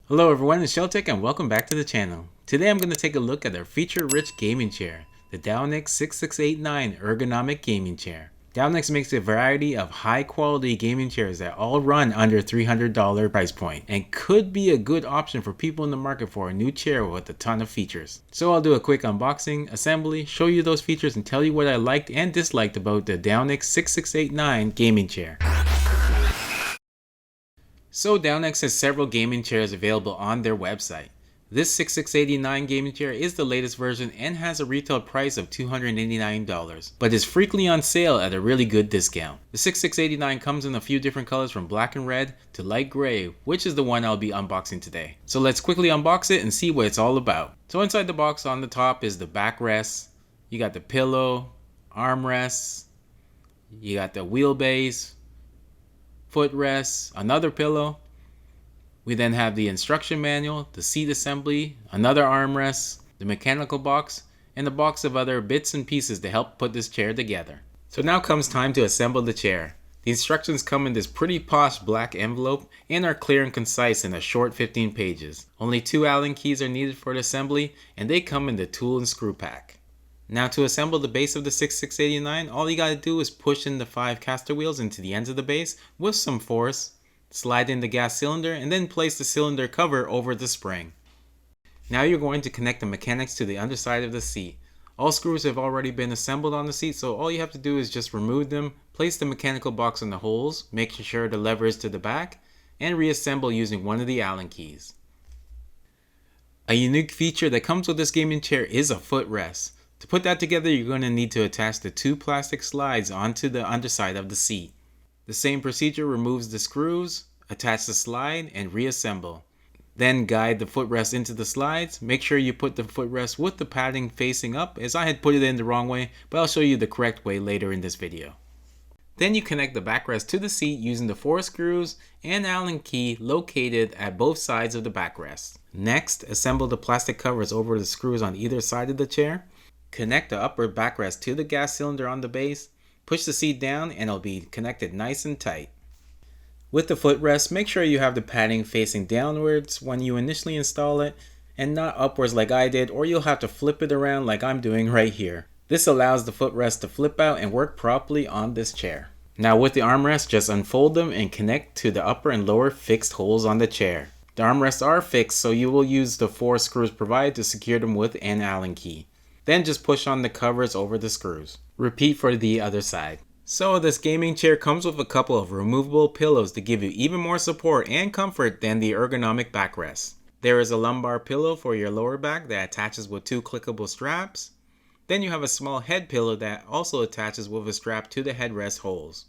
Hello everyone, it's Sheltek and welcome back to the channel. Today I'm going to take a look at our feature-rich gaming chair, the Dowinx 6689 Ergonomic Gaming Chair. Dowinx makes a variety of high-quality gaming chairs that all run under $300 price point and could be a good option for people in the market for a new chair with a ton of features. So I'll do a quick unboxing, assembly, show you those features and tell you what I liked and disliked about the Dowinx 6689 gaming chair. So Dowinx has several gaming chairs available on their website. This 6689 gaming chair is the latest version and has a retail price of $289, but is frequently on sale at a really good discount. The 6689 comes in a few different colors from black and red to light gray, which is the one I'll be unboxing today. So let's quickly unbox it and see what it's all about. So inside the box on the top is the backrest, you got the pillow, armrests, you got the wheelbase, footrest, another pillow. We then have the instruction manual, the seat assembly, another armrest, the mechanical box, and a box of other bits and pieces to help put this chair together. So now comes time to assemble the chair. The instructions come in this pretty posh black envelope and are clear and concise in a short 15 pages. Only 2 Allen keys are needed for the assembly and they come in the tool and screw pack. Now to assemble the base of the 6689, all you gotta do is push in the 5 caster wheels into the ends of the base with some force, slide in the gas cylinder, and then place the cylinder cover over the spring. Now you're going to connect the mechanics to the underside of the seat. All screws have already been assembled on the seat, so all you have to do is just remove them, place the mechanical box in the holes, making sure the lever is to the back, and reassemble using one of the Allen keys. A unique feature that comes with this gaming chair is a footrest. To put that together, you're going to need to attach the 2 plastic slides onto the underside of the seat. The same procedure removes the screws, attach the slide, and reassemble. Then guide the footrest into the slides. Make sure you put the footrest with the padding facing up, as I had put it in the wrong way, but I'll show you the correct way later in this video. Then you connect the backrest to the seat using the 4 screws and Allen key located at both sides of the backrest. Next, assemble the plastic covers over the screws on either side of the chair. Connect the upper backrest to the gas cylinder on the base, push the seat down and it'll be connected nice and tight. With the footrest, make sure you have the padding facing downwards when you initially install it and not upwards like I did, or you'll have to flip it around like I'm doing right here. This allows the footrest to flip out and work properly on this chair. Now with the armrests, just unfold them and connect to the upper and lower fixed holes on the chair. The armrests are fixed, so you will use the 4 screws provided to secure them with an Allen key. Then just push on the covers over the screws. Repeat for the other side. So this gaming chair comes with a couple of removable pillows to give you even more support and comfort than the ergonomic backrest. There is a lumbar pillow for your lower back that attaches with 2 clickable straps. Then you have a small head pillow that also attaches with a strap to the headrest holes.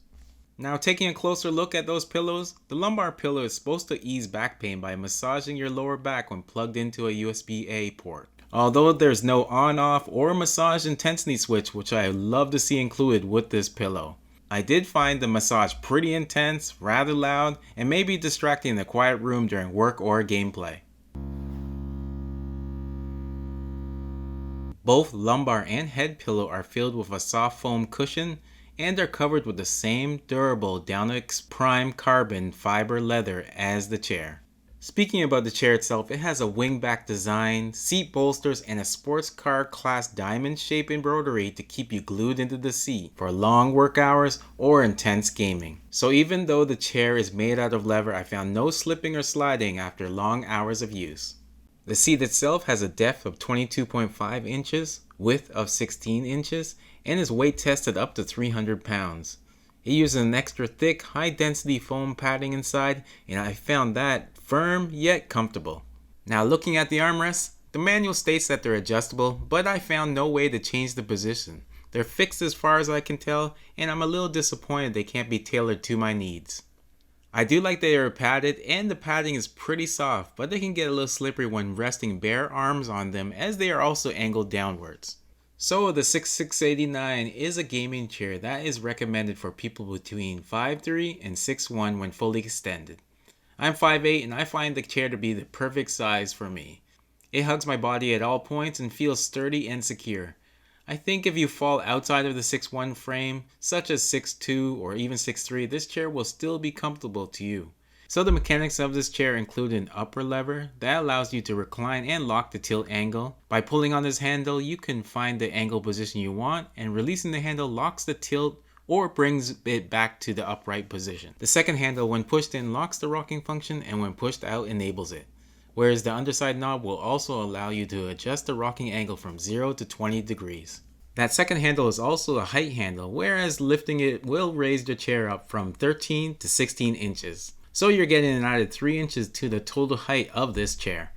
Now taking a closer look at those pillows, the lumbar pillow is supposed to ease back pain by massaging your lower back when plugged into a USB-A port. Although there's no on-off or massage intensity switch, which I love to see included with this pillow. I did find the massage pretty intense, rather loud, and maybe distracting in a quiet room during work or gameplay. Both lumbar and head pillow are filled with a soft foam cushion and are covered with the same durable Dowinx Prime carbon fiber leather as the chair. Speaking about the chair itself, it has a wingback design, seat bolsters, and a sports car class diamond shape embroidery to keep you glued into the seat for long work hours or intense gaming. So even though the chair is made out of leather, I found no slipping or sliding after long hours of use. The seat itself has a depth of 22.5 inches, width of 16 inches, and is weight tested up to 300 pounds. It uses an extra thick, high-density foam padding inside, and I found that firm yet comfortable. Now looking at the armrests, the manual states that they're adjustable, but I found no way to change the position. They're fixed as far as I can tell, and I'm a little disappointed they can't be tailored to my needs. I do like they are padded, and the padding is pretty soft, but they can get a little slippery when resting bare arms on them, as they are also angled downwards. So the 6689 is a gaming chair that is recommended for people between 5'3" and 6'1" when fully extended. I'm 5'8" and I find the chair to be the perfect size for me. It hugs my body at all points and feels sturdy and secure. I think if you fall outside of the 6'1" frame, such as 6'2" or even 6'3", this chair will still be comfortable to you. So the mechanics of this chair include an upper lever that allows you to recline and lock the tilt angle. By pulling on this handle, you can find the angle position you want, and releasing the handle locks the tilt or brings it back to the upright position. The second handle, when pushed in, locks the rocking function, and when pushed out, enables it. Whereas the underside knob will also allow you to adjust the rocking angle from 0 to 20 degrees. That second handle is also a height handle, whereas lifting it will raise the chair up from 13 to 16 inches. So you're getting an added 3 inches to the total height of this chair.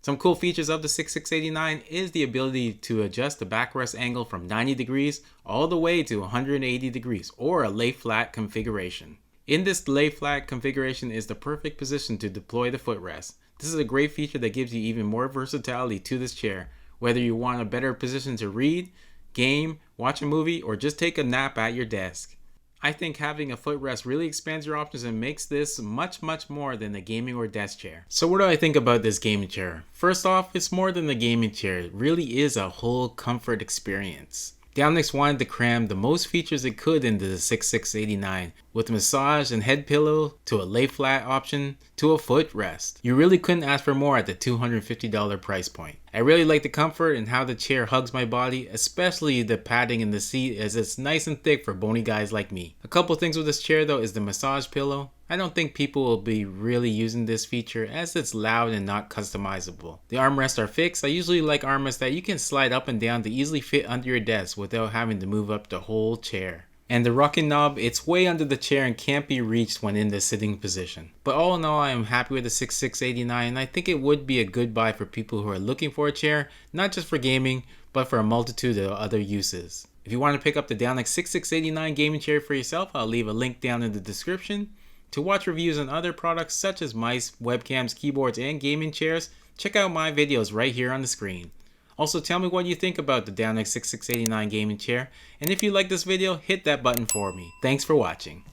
Some cool features of the 6689 is the ability to adjust the backrest angle from 90 degrees all the way to 180 degrees, or a lay flat configuration. In this lay flat configuration is the perfect position to deploy the footrest. This is a great feature that gives you even more versatility to this chair, whether you want a better position to read, game, watch a movie, or just take a nap at your desk. I think having a footrest really expands your options and makes this much more than a gaming or desk chair. So what do I think about this gaming chair? First off, it's more than a gaming chair. It really is a whole comfort experience. Dowinx wanted to cram the most features it could into the 6689, with massage and head pillow to a lay flat option to a footrest. You really couldn't ask for more at the $250 price point. I really like the comfort and how the chair hugs my body, especially the padding in the seat, as it's nice and thick for bony guys like me. A couple things with this chair though is the massage pillow. I don't think people will be really using this feature as it's loud and not customizable. The armrests are fixed. I usually like armrests that you can slide up and down to easily fit under your desk without having to move up the whole chair. And the rocking knob, it's way under the chair and can't be reached when in the sitting position. But all in all, I am happy with the 6689, and I think it would be a good buy for people who are looking for a chair, not just for gaming, but for a multitude of other uses. If you want to pick up the Dowinx 6689 gaming chair for yourself, I'll leave a link down in the description. To watch reviews on other products such as mice, webcams, keyboards, and gaming chairs, check out my videos right here on the screen. Also, tell me what you think about the Dowinx 6689 gaming chair, and if you like this video, hit that button for me. Thanks for watching.